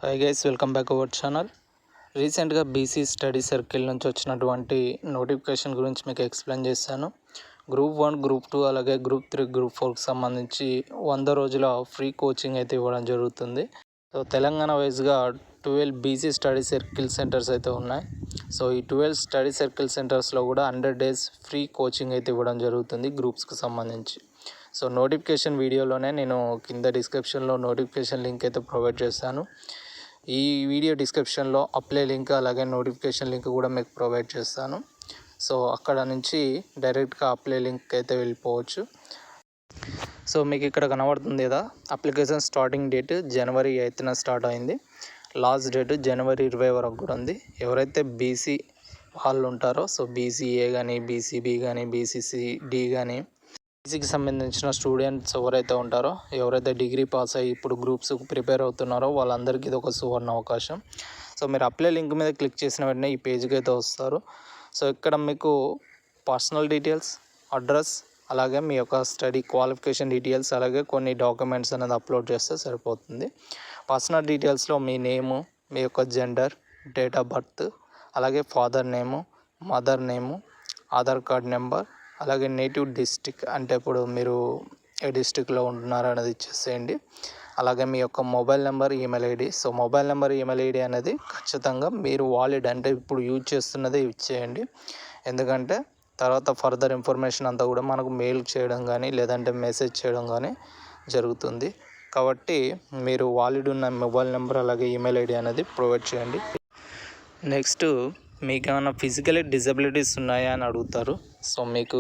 Hi guys, welcome back our channel. రీసెంట్గా BC study circle నుంచి వచ్చినటువంటి నోటిఫికేషన్ గురించి మీకు ఎక్స్ప్లెయిన్ చేస్తాను. గ్రూప్ 1, గ్రూప్ 2 అలాగే గ్రూప్ 3, గ్రూప్ 4కి సంబంధించి 100 రోజుల ఫ్రీ కోచింగ్ అయితే ఇవ్వడం జరుగుతుంది. సో తెలంగాణ వైజ్గా 12 బీసీ స్టడీ సర్కిల్ సెంటర్స్ అయితే ఉన్నాయి. సో ఈ 12 స్టడీ సర్కిల్ సెంటర్స్లో కూడా 100 days ఫ్రీ కోచింగ్ అయితే ఇవ్వడం జరుగుతుంది గ్రూప్స్కి సంబంధించి. సో నోటిఫికేషన్ వీడియోలోనే నేను కింద డిస్క్రిప్షన్లో నోటిఫికేషన్ లింక్ అయితే ప్రొవైడ్ చేస్తాను. ఈ వీడియో డిస్క్రిప్షన్లో అప్లై లింక్ అలాగే నోటిఫికేషన్ లింక్ కూడా మీకు ప్రొవైడ్ చేస్తాను. సో అక్కడ నుంచి డైరెక్ట్గా అప్లై లింక్ అయితే వెళ్ళిపోవచ్చు. సో మీకు ఇక్కడ కనబడుతుంది కదా, application starting date January 8th start అయింది. లాస్ట్ డేట్ January 20 వరకు కూడా ఉంది. ఎవరైతే బీసీ వాళ్ళు ఉంటారో, సో బీసీఏ కానీ, బీసీబీ కానీ, బీసీసీ-డి కానీ, బీసీకి సంబంధించిన స్టూడెంట్స్ ఎవరైతే ఉంటారో, ఎవరైతే డిగ్రీ పాస్ అయ్యి ఇప్పుడు గ్రూప్స్కి ప్రిపేర్ అవుతున్నారో వాళ్ళందరికీ ఇది ఒక సువర్ణ అవకాశం. సో మీరు అప్లై లింక్ మీద క్లిక్ చేసిన వెంటనే ఈ పేజ్కి అయితే వస్తారు. సో ఇక్కడ మీకు పర్సనల్ డీటెయిల్స్, అడ్రస్, అలాగే మీ యొక్క స్టడీ క్వాలిఫికేషన్ డీటెయిల్స్, అలాగే కొన్ని డాక్యుమెంట్స్ అనేది అప్లోడ్ చేస్తే సరిపోతుంది. పర్సనల్ డీటెయిల్స్లో మీ నేము, మీ యొక్క జెండర్, డేట్ ఆఫ్ బర్త్, అలాగే father name, mother name, Aadhaar card number, అలాగే నేటివ్ డిస్టిక్ అంటే ఇప్పుడు మీరు ఏ డిస్టిక్లో ఉంటున్నారో అనేది ఇచ్చేసేయండి. అలాగే మీ యొక్క mobile number, email ID. So mobile number, email ID అనేది ఖచ్చితంగా మీరు వాలిడ్ అంటే ఇప్పుడు యూజ్ చేస్తున్నదే ఇచ్చేయండి. ఎందుకంటే తర్వాత ఫర్దర్ ఇన్ఫర్మేషన్ అంతా కూడా మనకు మెయిల్ చేయడం కానీ లేదంటే మెసేజ్ చేయడం కానీ జరుగుతుంది. కాబట్టి మీరు వాలిడ్ ఉన్న మొబైల్ నెంబర్ అలాగే ఈమెయిల్ ఐడి అనేది ప్రొవైడ్ చేయండి. నెక్స్ట్, మీకు ఏమైనా ఫిజికల్ డిజబిలిటీస్ ఉన్నాయా అని అడుగుతారు. సో మీకు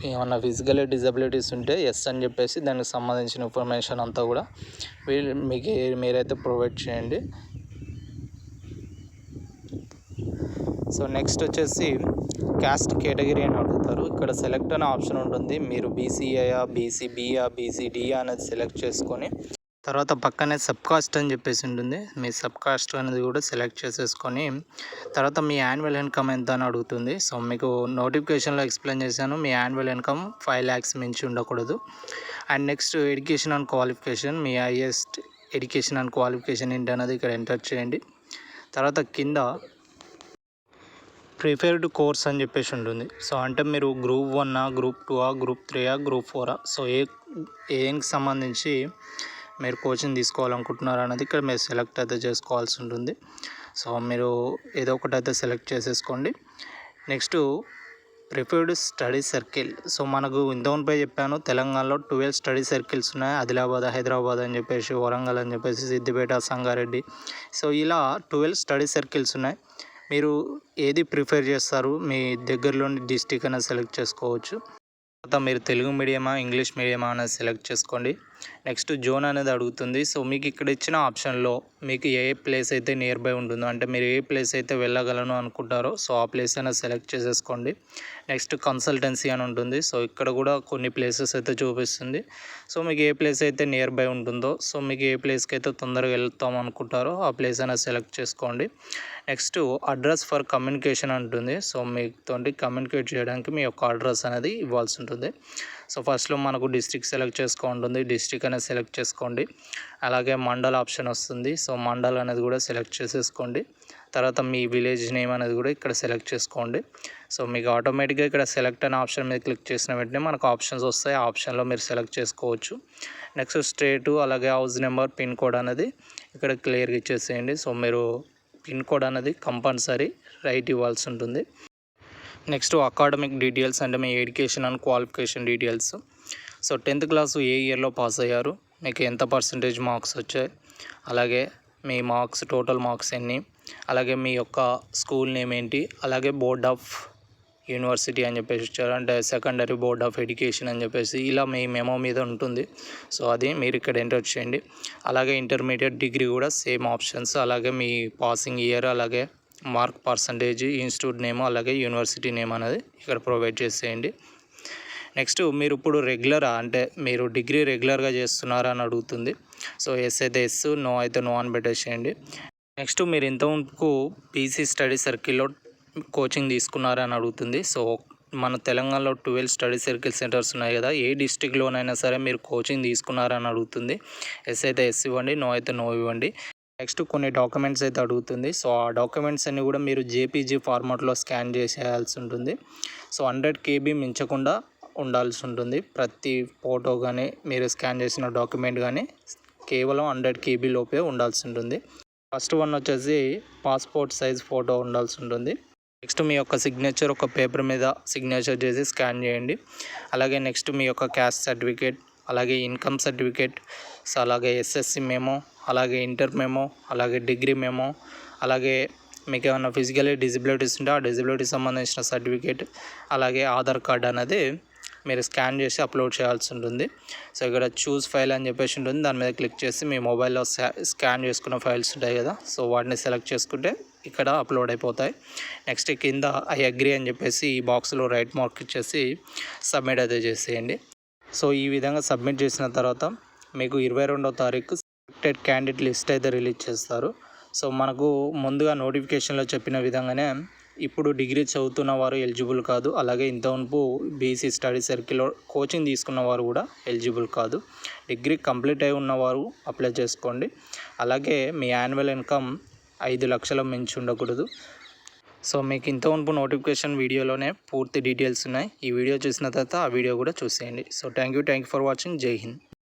ఏమైనా ఫిజికల్ డిజబిలిటీస్ ఉంటే ఎస్ అని చెప్పేసి దానికి సంబంధించిన ఇన్ఫర్మేషన్ అంతా కూడా మీరైతే ప్రొవైడ్ చేయండి. సో నెక్స్ట్ వచ్చేసి క్యాస్ట్ కేటగిరీ అని అడుగుతారు. ఇక్కడ సెలెక్ట్ అనే ఆప్షన్ ఉంటుంది. మీరు బీసీఏయా, బీసీబీయా, బీసీడీయా అనేది సెలెక్ట్ చేసుకొని తర్వాత పక్కనే సబ్ కాస్ట్ అని చెప్పేసి ఉంటుంది. మీ సబ్ కాస్ట్ అనేది కూడా సెలెక్ట్ చేసేసుకొని తర్వాత మీ యాన్యువల్ ఇన్కమ్ ఎంత అని అడుగుతుంది. సో మీకు నోటిఫికేషన్లో ఎక్స్ప్లెయిన్ చేశాను, మీ యాన్యువల్ ఇన్కమ్ 5 lakhs మించి ఉండకూడదు. And next education and qualification, me highest education and qualification ఏంటి అనేది ఇక్కడ ఎంటర్ చేయండి. తర్వాత కింద ప్రిఫర్డ్ కోర్స్ అని చెప్పేసి ఉంటుంది. సో అంటే మీరు group 1, group 2, group 3, group 4. So ఏంకి సంబంధించి మీరు కోచింగ్ తీసుకోవాలనుకుంటున్నారు అనేది ఇక్కడ మీరు సెలెక్ట్ అయితే చేసుకోవాల్సి ఉంటుంది. సో మీరు ఏదో ఒకటి అయితే సెలెక్ట్ చేసేసుకోండి. Next preferred study circle. So మనకు ఇంతకుముందుపై చెప్పాను, తెలంగాణలో 12 స్టడీ సర్కిల్స్ ఉన్నాయి. ఆదిలాబాద్, హైదరాబాద్ అని చెప్పేసి, వరంగల్ అని చెప్పేసి, సిద్దిపేట, సంగారెడ్డి. సో ఇలా 12 స్టడీ సర్కిల్స్ ఉన్నాయి. మీరు ఏది ప్రిఫర్ చేస్తారు, మీ దగ్గరలోని డిస్టిక్ అనేది సెలెక్ట్ చేసుకోవచ్చు. తర్వాత మీరు తెలుగు మీడియమా, ఇంగ్లీష్ మీడియమా అనేది సెలెక్ట్ చేసుకోండి. నెక్స్ట్ జోన్ అనేది అడుగుతుంది. సో మీకు ఇక్కడ ఇచ్చిన ఆప్షన్లో మీకు ఏ ప్లేస్ అయితే నియర్ బై ఉంటుందో, అంటే మీరు ఏ ప్లేస్ అయితే వెళ్ళగలను అనుకుంటారో సో ఆ ప్లేస్ అనేది సెలెక్ట్ చేసేసుకోండి. నెక్స్ట్ కన్సల్టెన్సీ అని ఉంటుంది. సో ఇక్కడ కూడా కొన్ని ప్లేసెస్ అయితే చూపిస్తుంది. సో మీకు ఏ ప్లేస్ అయితే నియర్ బై ఉంటుందో, సో మీకు ఏ ప్లేస్కి అయితే తొందరగా వెళ్తాం అనుకుంటారో ఆ ప్లేస్ అనేది సెలెక్ట్ చేసుకోండి. నెక్స్ట్ అడ్రస్ ఫర్ కమ్యూనికేషన్ ఉంటుంది. సో మీతోటి కమ్యూనికేట్ చేయడానికి మీ యొక్క అడ్రస్ అనేది ఇవ్వాల్సి ఉంటుంది. సో ఫస్ట్లో మనకు డిస్ట్రిక్ట్ సెలెక్ట్ ఉంటుంది. డిస్ట్రిక్ట్ అనేది సెలెక్ట్ చేసుకోండి. అలాగే మండల్ ఆప్షన్ వస్తుంది. సో మండల్ అనేది కూడా సెలెక్ట్ చేసేసుకోండి. తర్వాత మీ విలేజ్ నేమ్ అనేది కూడా ఇక్కడ సెలెక్ట్ చేసుకోండి. సో మీకు ఆటోమేటిక్గా ఇక్కడ సెలెక్ట్ అనే ఆప్షన్ మీద క్లిక్ చేసిన వెంటనే మనకు ఆప్షన్స్ వస్తాయి. ఆ ఆప్షన్లో మీరు సెలెక్ట్ చేసుకోవచ్చు. నెక్స్ట్ స్టేటు, అలాగే హౌస్ నెంబర్, పిన్ కోడ్ అనేది ఇక్కడ క్లియర్గా ఇచ్చేసేయండి. సో మీరు పిన్ కోడ్ అనేది కంపల్సరీ రైట్ ఇవ్వాల్సి ఉంటుంది. నెక్స్ట్ అకాడమిక్ డీటెయిల్స్, అంటే మీ education and qualification details. So 10th class ఏ ఇయర్లో పాస్ అయ్యారు, మీకు ఎంత పర్సంటేజ్ మార్క్స్ వచ్చాయి, అలాగే మీ మార్క్స్ టోటల్ మార్క్స్ ఎన్ని, అలాగే మీ యొక్క స్కూల్ నేమ్ ఏంటి, అలాగే బోర్డ్ ఆఫ్ యూనివర్సిటీ అని చెప్పేసి ఇచ్చారు, అంటే సెకండరీ బోర్డ్ ఆఫ్ ఎడ్యుకేషన్ అని చెప్పేసి ఇలా మీ మెమో మీద ఉంటుంది. సో అది మీరు ఇక్కడ ఎంటర్ చేయండి. అలాగే ఇంటర్మీడియట్, డిగ్రీ కూడా సేమ్ ఆప్షన్స్, అలాగే మీ పాసింగ్ ఇయర్, అలాగే మార్క్ పర్సంటేజ్, ఇన్స్టిట్యూట్ నేమ్, అలాగే యూనివర్సిటీ నేమ్ అనేది ఇక్కడ ప్రొవైడ్ చేసేయండి. నెక్స్ట్ మీరు ఇప్పుడు రెగ్యులరా, అంటే మీరు డిగ్రీ రెగ్యులర్గా చేస్తున్నారా అని అడుగుతుంది. సో ఎస్ అయితే ఎస్, నో అయితే నో అని పెట్టేసేయండి. నెక్స్ట్ మీరు ఇంతవరకు బీసీ స్టడీ సర్కిల్లో కోచింగ్ తీసుకున్నారా అని అడుగుతుంది. సో మన తెలంగాణలో 12 స్టడీ సర్కిల్ సెంటర్స్ ఉన్నాయి కదా, ఏ డిస్టిక్లోనైనా సరే మీరు కోచింగ్ తీసుకున్నారని అడుగుతుంది. ఎస్ అయితే ఎస్ ఇవ్వండి, నో అయితే నో ఇవ్వండి. నెక్స్ట్ కొన్ని డాక్యుమెంట్స్ అయితే అడుగుతుంది. సో ఆ డాక్యుమెంట్స్ అన్నీ కూడా మీరు జేపీజీ ఫార్మాట్లో స్కాన్ చేసేయాల్సి ఉంటుంది. సో 100 KB మించకుండా ఉండాల్సి ఉంటుంది. ప్రతి ఫోటో కానీ మీరు స్కాన్ చేసిన డాక్యుమెంట్ కానీ కేవలం 100 KB లోపే ఉండాల్సి ఉంటుంది. ఫస్ట్ వన్ వచ్చేసి పాస్పోర్ట్ సైజ్ ఫోటో ఉండాల్సి ఉంటుంది. నెక్స్ట్ మీ యొక్క సిగ్నేచర్ ఒక పేపర్ మీద సిగ్నేచర్ చేసి స్కాన్ చేయండి. అలాగే నెక్స్ట్ మీ యొక్క క్యాస్ట్ సర్టిఫికేట్, అలాగే ఇన్కమ్ సర్టిఫికేట్, సో అలాగే SSC మెమో, అలాగే ఇంటర్ మెమో, అలాగే డిగ్రీ మెమో, అలాగే మీకు ఏమైనా ఫిజికలీ డిజబిలిటీస్ ఉంటే ఆ డిజబిలిటీకి సంబంధించిన సర్టిఫికేట్, అలాగే ఆధార్ కార్డ్ అనేది మీరు స్కాన్ చేసి అప్లోడ్ చేయాల్సి ఉంటుంది. సో ఇక్కడ చూస్ ఫైల్ అని చెప్పేసి ఉంటుంది. దాని మీద క్లిక్ చేసి మీ మొబైల్లో స్కాన్ చేసుకున్న ఫైల్స్ ఉంటాయి కదా, సో వాటిని సెలెక్ట్ చేసుకుంటే ఇక్కడ అప్లోడ్ అయిపోతాయి. నెక్స్ట్ కింద ఐ అగ్రీ అని చెప్పేసి ఈ బాక్స్లో రైట్ మార్క్ ఇచ్చేసి సబ్మిట్ అయితే చేసేయండి. సో ఈ విధంగా సబ్మిట్ చేసిన తర్వాత మీకు 22వ తారీఖు సెలెక్టెడ్ క్యాండిడేట్ లిస్ట్ అయితే రిలీజ్ చేస్తారు. సో మనకు ముందుగా నోటిఫికేషన్లో చెప్పిన విధంగానే ఇప్పుడు డిగ్రీ చదువుతున్న వారు ఎలిజిబుల్ కాదు. అలాగే ఇంతవరకు బీసీ స్టడీ సర్కిల్లో కోచింగ్ తీసుకున్న వారు కూడా ఎలిజిబుల్ కాదు. డిగ్రీ కంప్లీట్ అయి ఉన్నవారు అప్లై చేసుకోండి. అలాగే మీ యాన్యువల్ ఇన్కమ్ 5 లక్షల మించి ఉండకూడదు. సో మీకు ఇంతవరకు నోటిఫికేషన్ వీడియోలోనే పూర్తి డీటెయిల్స్ ఉన్నాయి. ఈ వీడియో చూసిన తర్వాత ఆ వీడియో కూడా చూసేయండి. So thank you for watching. జై హింద్.